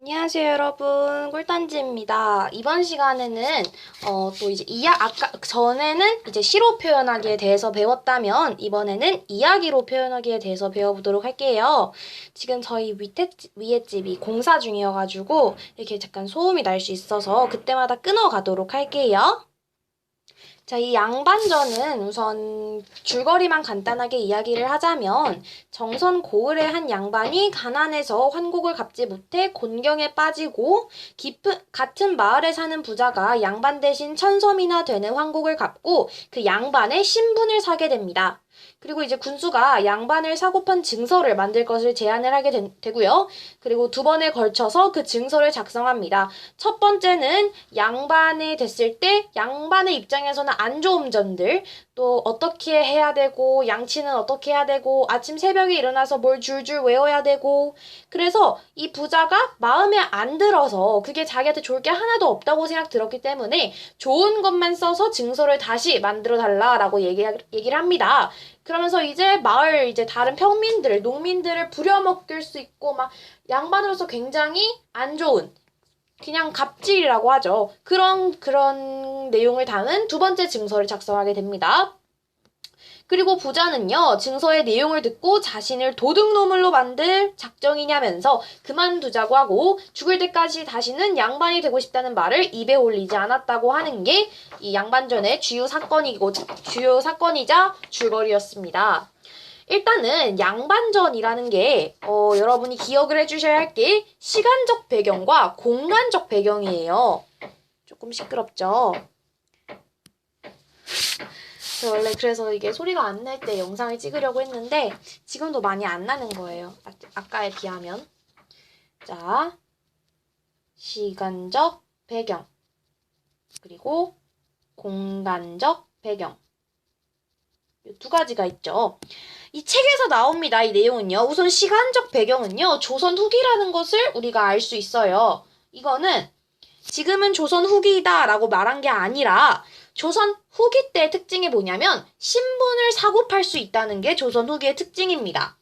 안녕하세요, 여러분. 꿀단지입니다. 이번 시간에는, 또 이제 아까, 전에는 이제 시로 표현하기에 대해서 배웠다면, 이번에는 이야기로 표현하기에 대해서 배워보도록 할게요. 지금 저희 위에 집이 공사 중이어가지고, 이렇게 잠깐 소음이 날 수 있어서, 그때마다 끊어가도록 할게요. 자, 이 양반전은 우선 줄거리만 간단하게 이야기를 하자면 정선 고을의 한 양반이 가난해서 환곡을 갚지 못해 곤경에 빠지고 같은 마을에 사는 부자가 양반 대신 천섬이나 되는 환곡을 갚고 그 양반의 신분을 사게 됩니다. 그리고 이제 군수가 양반을 사고판 증서를 만들 것을 제안을 하게 되고요. 그리고 두 번에 걸쳐서 그 증서를 작성합니다. 첫 번째는 양반이 됐을 때 양반의 입장에서는 안 좋은 점들, 또 어떻게 해야 되고 양치는 어떻게 해야 되고 아침 새벽에 일어나서 뭘 줄줄 외워야 되고, 그래서 이 부자가 마음에 안 들어서 그게 자기한테 좋을 게 하나도 없다고 생각 들었기 때문에 좋은 것만 써서 증서를 다시 만들어 달라라고 얘기를 합니다. 그러면서 이제 마을 이제 다른 평민들, 농민들을 부려먹을 수 있고 막 양반으로서 굉장히 안 좋은, 그냥 갑질이라고 하죠. 그런 내용을 담은 두 번째 증서를 작성하게 됩니다. 그리고 부자는요, 증서의 내용을 듣고 자신을 도둑노물로 만들 작정이냐면서 그만두자고 하고 죽을 때까지 다시는 양반이 되고 싶다는 말을 입에 올리지 않았다고 하는 게 이 양반전의 주요 사건이자 줄거리였습니다. 일단은 양반전이라는 게 여러분이 기억을 해주셔야 할 게 시간적 배경과 공간적 배경이에요. 조금 시끄럽죠? 저 원래 그래서 이게 소리가 안 날 때 영상을 찍으려고 했는데 지금도 많이 안 나는 거예요. 아까에 비하면. 자, 시간적 배경 그리고 공간적 배경, 이 두 가지가 있죠. 이 책에서 나옵니다. 이 내용은요. 우선 시간적 배경은요. 조선 후기라는 것을 우리가 알 수 있어요. 이거는 지금은 조선 후기다라고 말한 게 아니라 조선 후기 때의 특징이 뭐냐면 신분을 사고 팔 수 있다는 게 조선 후기의 특징입니다.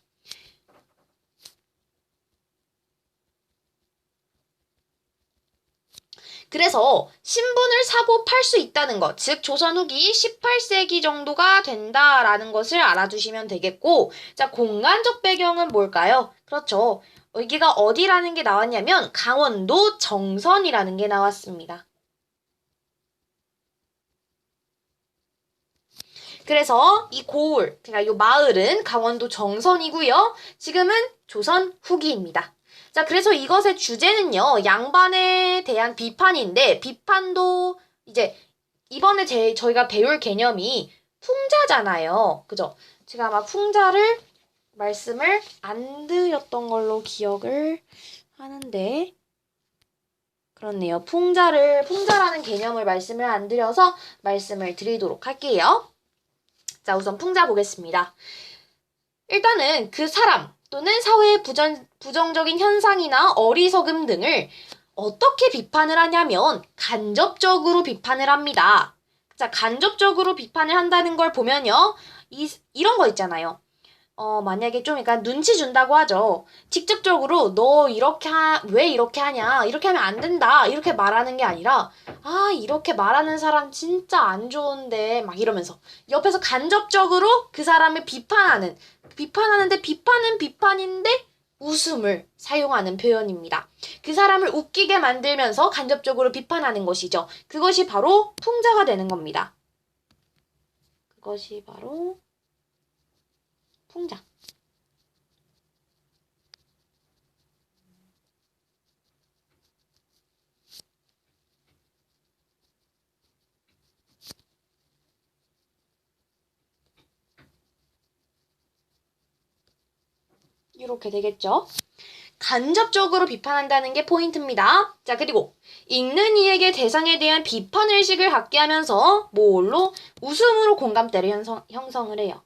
그래서 신분을 사고 팔 수 있다는 것, 즉 조선 후기 18세기 정도가 된다라는 것을 알아두시면 되겠고, 자, 공간적 배경은 뭘까요? 그렇죠. 여기가 어디라는 게 나왔냐면 강원도 정선이라는 게 나왔습니다. 그래서 이 고을, 그러니까 이 마을은 강원도 정선이고요. 지금은 조선 후기입니다. 자, 그래서 이것의 주제는요, 양반에 대한 비판인데, 비판도 이제 이번에 저희가 배울 개념이 풍자잖아요. 그죠? 제가 아마 풍자를 말씀을 안 드렸던 걸로 기억을 하는데, 그렇네요. 풍자라는 개념을 말씀을 안 드려서 말씀을 드리도록 할게요. 자, 우선 풍자 보겠습니다. 일단은 그 사람 또는 사회의 부정적인 현상이나 어리석음 등을 어떻게 비판을 하냐면 간접적으로 비판을 합니다. 자, 간접적으로 비판을 한다는 걸 보면요. 이런 거 있잖아요. 만약에 좀, 그러니까 눈치 준다고 하죠. 직접적으로 왜 이렇게 하냐? 이렇게 하면 안 된다. 이렇게 말하는 게 아니라, 아, 이렇게 말하는 사람 진짜 안 좋은데, 막 이러면서. 옆에서 간접적으로 그 사람을 비판하는데 비판은 비판인데 웃음을 사용하는 표현입니다. 그 사람을 웃기게 만들면서 간접적으로 비판하는 것이죠. 그것이 바로 풍자가 되는 겁니다. 그것이 바로 풍자. 이렇게 되겠죠? 간접적으로 비판한다는 게 포인트입니다. 자, 그리고 읽는 이에게 대상에 대한 비판 의식을 갖게 하면서 뭘로? 웃음으로 공감대를 형성을 해요.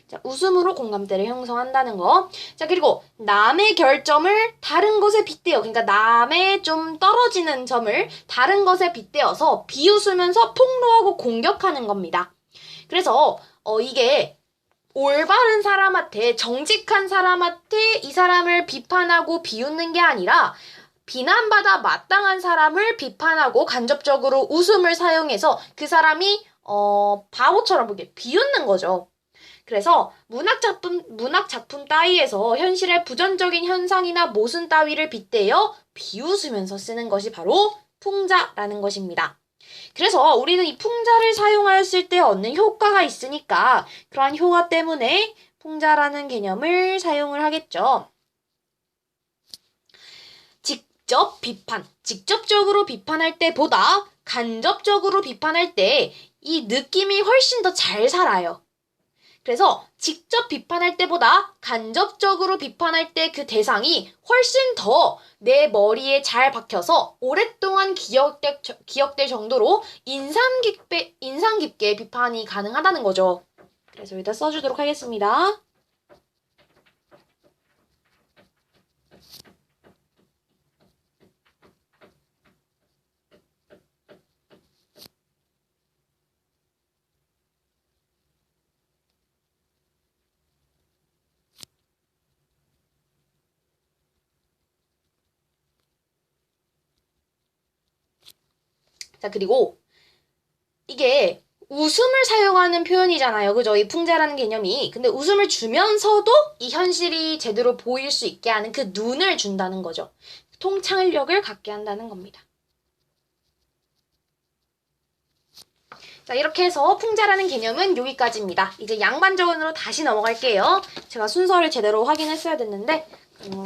자, 웃음으로 공감대를 형성한다는 거. 자, 그리고 남의 결점을 다른 것에 빗대어, 그러니까 남의 좀 떨어지는 점을 다른 것에 빗대어서 비웃으면서 폭로하고 공격하는 겁니다. 그래서 이게 올바른 사람한테, 정직한 사람한테 이 사람을 비판하고 비웃는 게 아니라 비난받아 마땅한 사람을 비판하고 간접적으로 웃음을 사용해서 그 사람이 바보처럼 보게 비웃는 거죠. 그래서 문학 작품 따위에서 현실의 부정적인 현상이나 모순 따위를 빗대어 비웃으면서 쓰는 것이 바로 풍자라는 것입니다. 그래서 우리는 이 풍자를 사용하였을 때 얻는 효과가 있으니까 그러한 효과 때문에 풍자라는 개념을 사용을 하겠죠. 직접적으로 비판할 때보다 간접적으로 비판할 때 이 느낌이 훨씬 더 잘 살아요. 그래서 직접 비판할 때보다 간접적으로 비판할 때 그 대상이 훨씬 더 내 머리에 잘 박혀서 오랫동안 기억될 정도로 인상 깊게 비판이 가능하다는 거죠. 그래서 여기다 써주도록 하겠습니다. 자, 그리고 이게 웃음을 사용하는 표현이잖아요. 그죠? 이 풍자라는 개념이. 근데 웃음을 주면서도 이 현실이 제대로 보일 수 있게 하는 그 눈을 준다는 거죠. 통찰력을 갖게 한다는 겁니다. 자, 이렇게 해서 풍자라는 개념은 여기까지입니다. 이제 양반적으로 다시 넘어갈게요. 제가 순서를 제대로 확인했어야 됐는데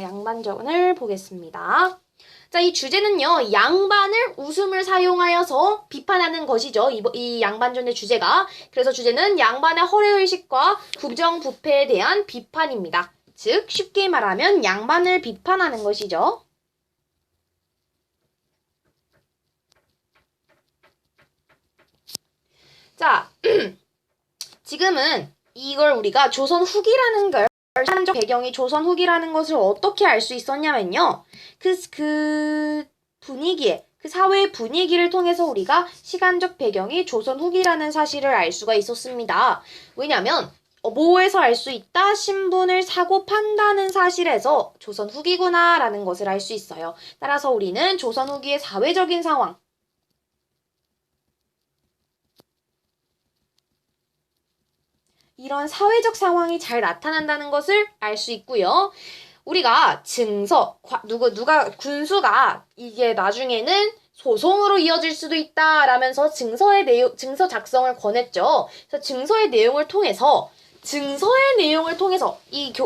양반적을 보겠습니다. 자, 이 주제는요, 양반을 웃음을 사용하여서 비판하는 것이죠. 이 양반전의 주제가. 그래서 주제는 양반의 허례의식과 부정부패에 대한 비판입니다. 즉, 쉽게 말하면 양반을 비판하는 것이죠. 자, 지금은 이걸 우리가 조선 후기라는 걸 시간적 배경이 조선 후기라는 것을 어떻게 알 수 있었냐면요. 그 분위기에, 그 사회의 분위기를 통해서 우리가 시간적 배경이 조선 후기라는 사실을 알 수가 있었습니다. 왜냐면 뭐에서 알 수 있다? 신분을 사고 판다는 사실에서 조선 후기구나라는 것을 알 수 있어요. 따라서 우리는 조선 후기의 사회적인 상황, 이런 사회적 상황이 잘 나타난다는 것을 알 수 있고요. 우리가 증서, 군수가 이게 나중에는 소송으로 이어질 수도 있다라면서 증서 작성을 권했죠. 그래서 증서의 내용을 통해서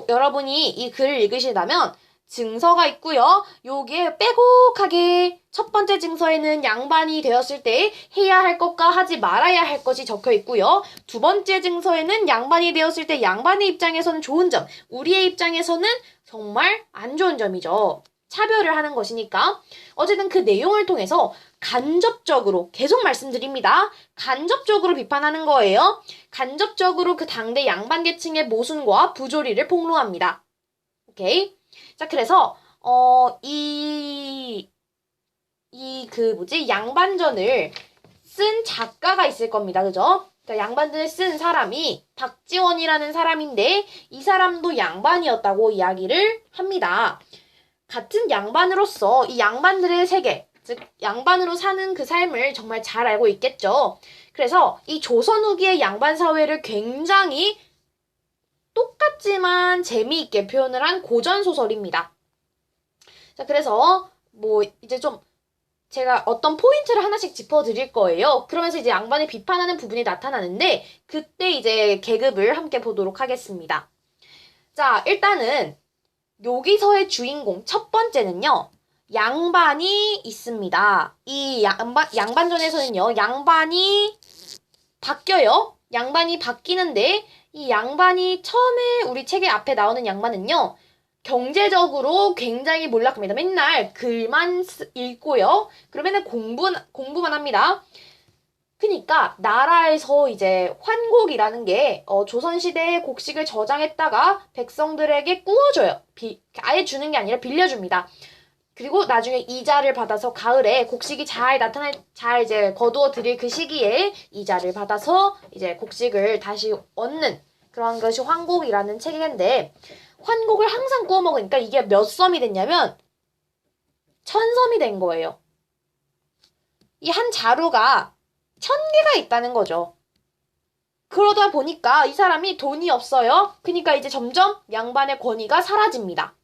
여러분이 이 글을 읽으시다면 증서가 있고요. 여기에 빼곡하게 첫 번째 증서에는 양반이 되었을 때 해야 할 것과 하지 말아야 할 것이 적혀 있고요. 두 번째 증서에는 양반이 되었을 때 양반의 입장에서는 좋은 점, 우리의 입장에서는 정말 안 좋은 점이죠. 차별을 하는 것이니까. 어쨌든 그 내용을 통해서 간접적으로, 계속 말씀드립니다. 간접적으로 비판하는 거예요. 간접적으로 그 당대 양반 계층의 모순과 부조리를 폭로합니다. 오케이? 자, 그래서 양반전을 쓴 작가가 있을 겁니다. 그죠? 그러니까 양반전을 쓴 사람이 박지원이라는 사람인데 이 사람도 양반이었다고 이야기를 합니다. 같은 양반으로서 이 양반들의 세계, 즉 양반으로 사는 그 삶을 정말 잘 알고 있겠죠. 그래서 이 조선 후기의 양반 사회를 굉장히 똑같지만 재미있게 표현을 한 고전 소설입니다. 자, 그래서 이제 좀 제가 어떤 포인트를 하나씩 짚어드릴 거예요. 그러면서 이제 양반을 비판하는 부분이 나타나는데 그때 이제 계급을 함께 보도록 하겠습니다. 자, 일단은 여기서의 주인공 첫 번째는요. 양반이 있습니다. 이 양반전에서는요. 양반이 바뀌어요. 양반이 바뀌는데 이 양반이 처음에 우리 책의 앞에 나오는 양반은요. 경제적으로 굉장히 몰락합니다. 맨날 글만 읽고요. 그러면은 공부만 합니다. 그니까 나라에서 이제 환곡이라는 게 조선시대의 곡식을 저장했다가 백성들에게 구워줘요. 아예 주는 게 아니라 빌려줍니다. 그리고 나중에 이자를 받아서 가을에 곡식이 잘 이제 거두어 들일 그 시기에 이자를 받아서 이제 곡식을 다시 얻는 그런 것이 환곡이라는 체계인데, 환곡을 항상 구워 먹으니까 이게 몇 섬이 됐냐면 1000섬이 된 거예요. 이 한 자루가 1000개가 있다는 거죠. 그러다 보니까 이 사람이 돈이 없어요. 그러니까 이제 점점 양반의 권위가 사라집니다.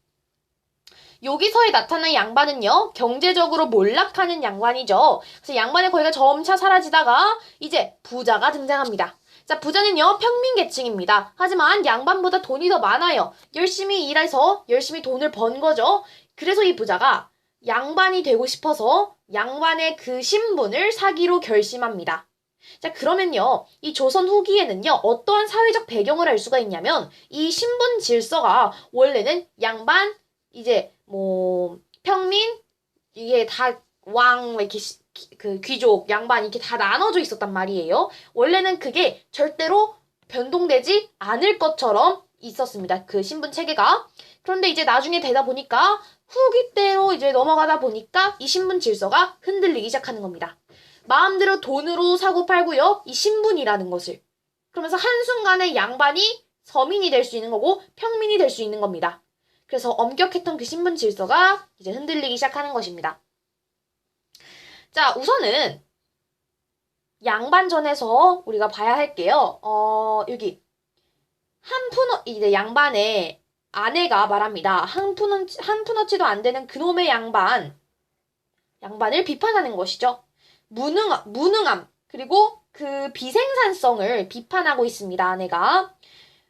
여기서에 나타난 양반은요, 경제적으로 몰락하는 양반이죠. 그래서 양반의 권위가 점차 사라지다가 이제 부자가 등장합니다. 자, 부자는요, 평민 계층입니다. 하지만 양반보다 돈이 더 많아요. 열심히 일해서 열심히 돈을 번 거죠. 그래서 이 부자가 양반이 되고 싶어서 양반의 그 신분을 사기로 결심합니다. 자, 그러면요, 이 조선 후기에는요, 어떠한 사회적 배경을 알 수가 있냐면, 이 신분 질서가 원래는 양반, 이제 평민, 이게 다 이렇게 그 귀족, 양반 이렇게 다 나눠져 있었단 말이에요. 원래는 그게 절대로 변동되지 않을 것처럼 있었습니다. 그 신분 체계가. 그런데 이제 나중에 되다 보니까 후기 때로 이제 넘어가다 보니까 이 신분 질서가 흔들리기 시작하는 겁니다. 마음대로 돈으로 사고 팔고요. 이 신분이라는 것을. 그러면서 한순간에 양반이 서민이 될 수 있는 거고 평민이 될 수 있는 겁니다. 그래서 엄격했던 그 신분 질서가 이제 흔들리기 시작하는 것입니다. 자, 우선은 양반전에서 우리가 봐야 할게요. 여기 이제 양반의 아내가 말합니다. 한 푼어치도 안 되는 그놈의 양반을 비판하는 것이죠. 무능함, 그리고 그 비생산성을 비판하고 있습니다, 아내가.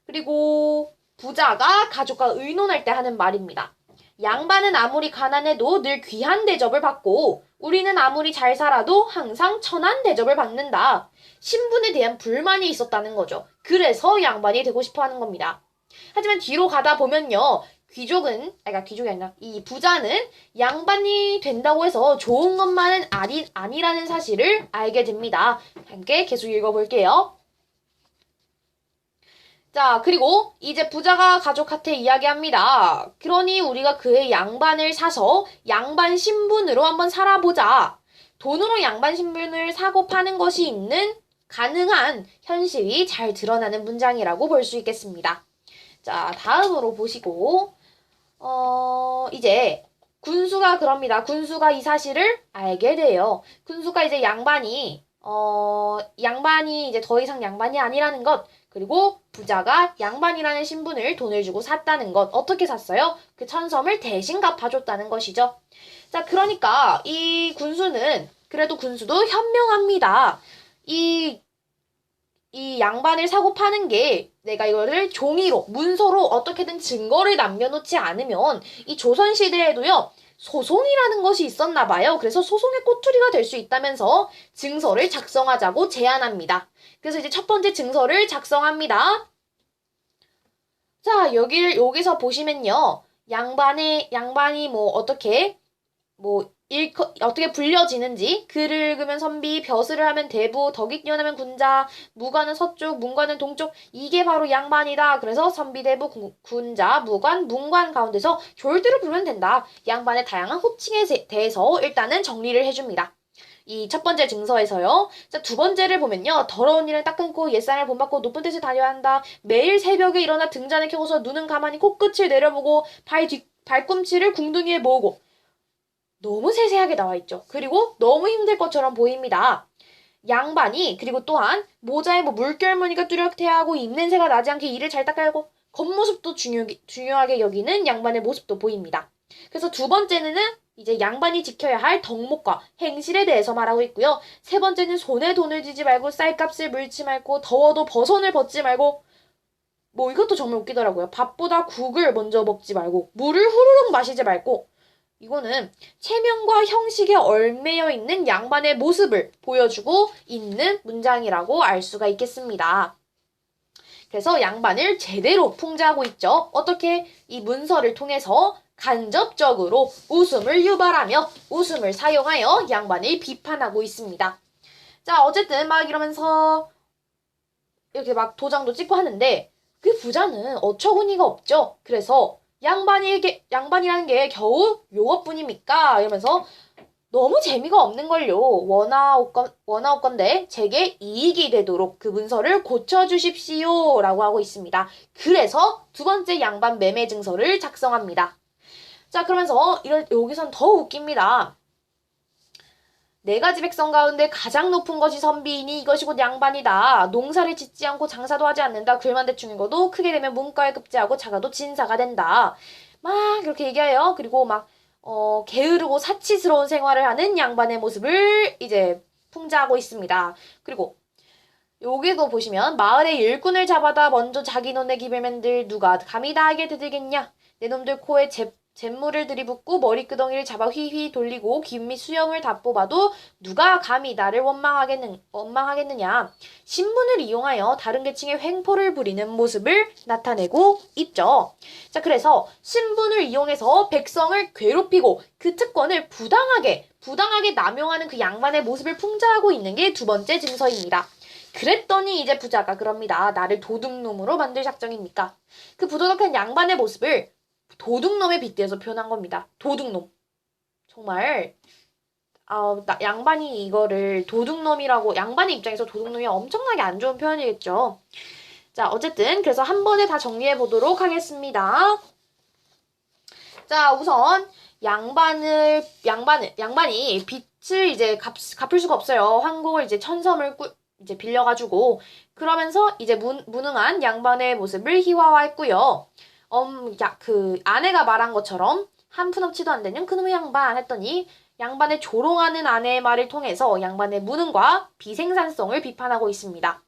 그리고 부자가 가족과 의논할 때 하는 말입니다. 양반은 아무리 가난해도 늘 귀한 대접을 받고 우리는 아무리 잘 살아도 항상 천한 대접을 받는다. 신분에 대한 불만이 있었다는 거죠. 그래서 양반이 되고 싶어 하는 겁니다. 하지만 뒤로 가다 보면요. 귀족이 아니라 이 부자는 양반이 된다고 해서 좋은 것만은 아니라는 사실을 알게 됩니다. 함께 계속 읽어볼게요. 자, 그리고 이제 부자가 가족한테 이야기합니다. 그러니 우리가 그의 양반을 사서 양반 신분으로 한번 살아보자. 돈으로 양반 신분을 사고 파는 것이 가능한 현실이 잘 드러나는 문장이라고 볼 수 있겠습니다. 자, 다음으로 보시고, 이제 군수가 그럽니다. 군수가 이 사실을 알게 돼요. 군수가 이제 양반이 이제 더 이상 양반이 아니라는 것, 그리고 부자가 양반이라는 신분을 돈을 주고 샀다는 것. 어떻게 샀어요? 그 1000섬을 대신 갚아줬다는 것이죠. 자, 그러니까 이 군수도 현명합니다. 이 양반을 사고 파는 게 내가 이거를 종이로, 문서로 어떻게든 증거를 남겨놓지 않으면 이 조선시대에도요, 소송이라는 것이 있었나 봐요. 그래서 소송의 꼬투리가 될 수 있다면서 증서를 작성하자고 제안합니다. 그래서 이제 첫 번째 증서를 작성합니다. 자, 여기서 보시면요. 양반이 어떻게 불려지는지, 글을 읽으면 선비, 벼슬을 하면 대부, 덕이 뛰어나면 군자, 무관은 서쪽, 문관은 동쪽, 이게 바로 양반이다. 그래서 선비, 대부, 군자, 무관, 문관 가운데서 졸대로 부르면 된다. 양반의 다양한 호칭에 대해서 일단은 정리를 해줍니다. 이 첫 번째 증서에서요. 자, 두 번째를 보면요. 더러운 일은 딱 끊고 옛상을 본받고 높은 데서 다녀야 한다. 매일 새벽에 일어나 등잔을 켜고서 눈은 가만히 코끝을 내려보고 발꿈치를 궁둥이에 모으고, 너무 세세하게 나와 있죠. 그리고 너무 힘들 것처럼 보입니다. 양반이 그리고 또한 모자에 물결무늬가 뚜렷해야 하고 입냄새가 나지 않게 이를 잘 닦아야 하고 겉모습도 중요하게 여기는 양반의 모습도 보입니다. 그래서 두 번째는 이제 양반이 지켜야 할 덕목과 행실에 대해서 말하고 있고요. 세 번째는 손에 돈을 쥐지 말고 쌀값을 물지 말고 더워도 버선을 벗지 말고, 이것도 정말 웃기더라고요. 밥보다 국을 먼저 먹지 말고 물을 후루룩 마시지 말고, 이거는 체면과 형식에 얽매여 있는 양반의 모습을 보여주고 있는 문장이라고 알 수가 있겠습니다. 그래서 양반을 제대로 풍자하고 있죠. 어떻게? 이 문서를 통해서 간접적으로 웃음을 유발하며 웃음을 사용하여 양반을 비판하고 있습니다. 자, 어쨌든 막 이러면서 이렇게 막 도장도 찍고 하는데 그 부자는 어처구니가 없죠. 그래서 양반이라는 게 겨우 요것뿐입니까? 이러면서 너무 재미가 없는걸요. 원하옵건대 제게 이익이 되도록 그 문서를 고쳐주십시오. 라고 하고 있습니다. 그래서 두 번째 양반 매매 증서를 작성합니다. 자, 그러면서 여기선 더 웃깁니다. 네 가지 백성 가운데 가장 높은 것이 선비이니 이것이 곧 양반이다. 농사를 짓지 않고 장사도 하지 않는다. 글만 대충 읽어도 크게 되면 문과에 급제하고 작아도 진사가 된다. 막 그렇게 얘기해요. 그리고 막 게으르고 사치스러운 생활을 하는 양반의 모습을 이제 풍자하고 있습니다. 그리고 여기도 보시면 마을의 일꾼을 잡아다 먼저 자기 논에 기를 맨들 누가 감히 나에게 대들겠냐. 내 놈들 코에 잿물을 들이붓고 머리끄덩이를 잡아 휘휘 돌리고 김 및 수염을 다 뽑아도 누가 감히 나를 원망하겠느냐. 신분을 이용하여 다른 계층의 횡포를 부리는 모습을 나타내고 있죠. 자, 그래서 신분을 이용해서 백성을 괴롭히고 그 특권을 부당하게 남용하는 그 양반의 모습을 풍자하고 있는 게 두 번째 증서입니다. 그랬더니 이제 부자가 그럽니다. 나를 도둑놈으로 만들 작정입니까? 그 부도덕한 양반의 모습을 도둑놈에 빗대서 표현한 겁니다. 도둑놈. 정말 양반이 이거를 도둑놈이라고, 양반의 입장에서 도둑놈이 엄청나게 안 좋은 표현이겠죠. 자, 어쨌든 그래서 한 번에 다 정리해 보도록 하겠습니다. 자, 우선 양반이 빚을 이제 갚을 수가 없어요. 황공을 이제 천섬을 이제 빌려가지고, 그러면서 이제 무능한 양반의 모습을 희화화했고요. 그 아내가 말한 것처럼 한 푼 없이도 안 되는 그놈의 양반 했더니 양반의 조롱하는 아내의 말을 통해서 양반의 무능과 비생산성을 비판하고 있습니다.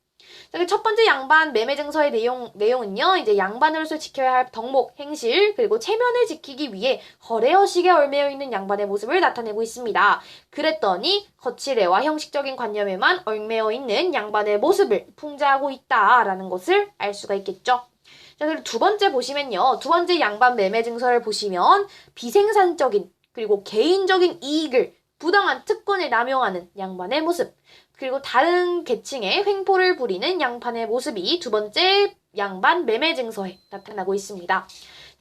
자, 첫 번째 양반 매매 증서의 내용은요, 이제 양반으로서 지켜야 할 덕목, 행실, 그리고 체면을 지키기 위해 허례허식에 얽매여 있는 양반의 모습을 나타내고 있습니다. 그랬더니 거칠애와 형식적인 관념에만 얽매여 있는 양반의 모습을 풍자하고 있다라는 것을 알 수가 있겠죠. 자, 그리고 두 번째 보시면요. 두 번째 양반 매매 증서를 보시면 비생산적인 그리고 개인적인 이익을 부당한 특권을 남용하는 양반의 모습, 그리고 다른 계층의 횡포를 부리는 양반의 모습이 두 번째 양반 매매 증서에 나타나고 있습니다.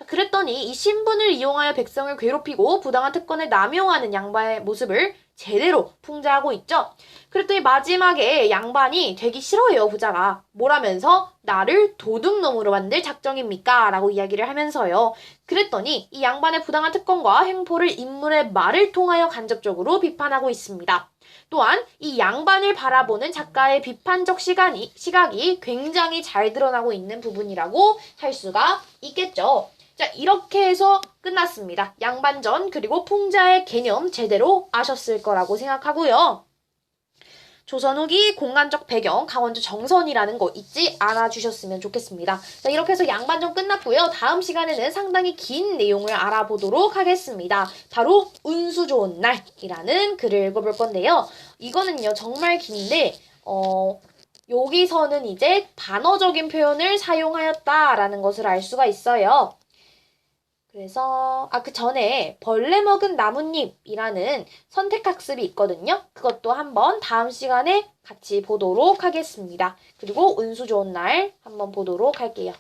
그랬더니 이 신분을 이용하여 백성을 괴롭히고 부당한 특권을 남용하는 양반의 모습을 제대로 풍자하고 있죠. 그랬더니 마지막에 양반이 되기 싫어해요, 부자가. 뭐라면서 나를 도둑놈으로 만들 작정입니까? 라고 이야기를 하면서요. 그랬더니 이 양반의 부당한 특권과 횡포를 인물의 말을 통하여 간접적으로 비판하고 있습니다. 또한 이 양반을 바라보는 작가의 비판적 시각이 굉장히 잘 드러나고 있는 부분이라고 할 수가 있겠죠. 자, 이렇게 해서 끝났습니다. 양반전 그리고 풍자의 개념 제대로 아셨을 거라고 생각하고요. 조선 후기 공간적 배경 강원도 정선이라는 거 잊지 않아 주셨으면 좋겠습니다. 자, 이렇게 해서 양반전 끝났고요. 다음 시간에는 상당히 긴 내용을 알아보도록 하겠습니다. 바로 운수 좋은 날이라는 글을 읽어볼 건데요. 이거는요, 정말 긴데 여기서는 이제 반어적인 표현을 사용하였다라는 것을 알 수가 있어요. 그래서 그 전에 벌레 먹은 나뭇잎이라는 선택학습이 있거든요. 그것도 한번 다음 시간에 같이 보도록 하겠습니다. 그리고 운수 좋은 날 한번 보도록 할게요.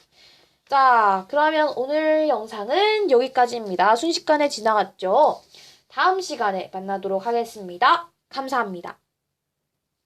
자, 그러면 오늘 영상은 여기까지입니다. 순식간에 지나갔죠? 다음 시간에 만나도록 하겠습니다. 감사합니다.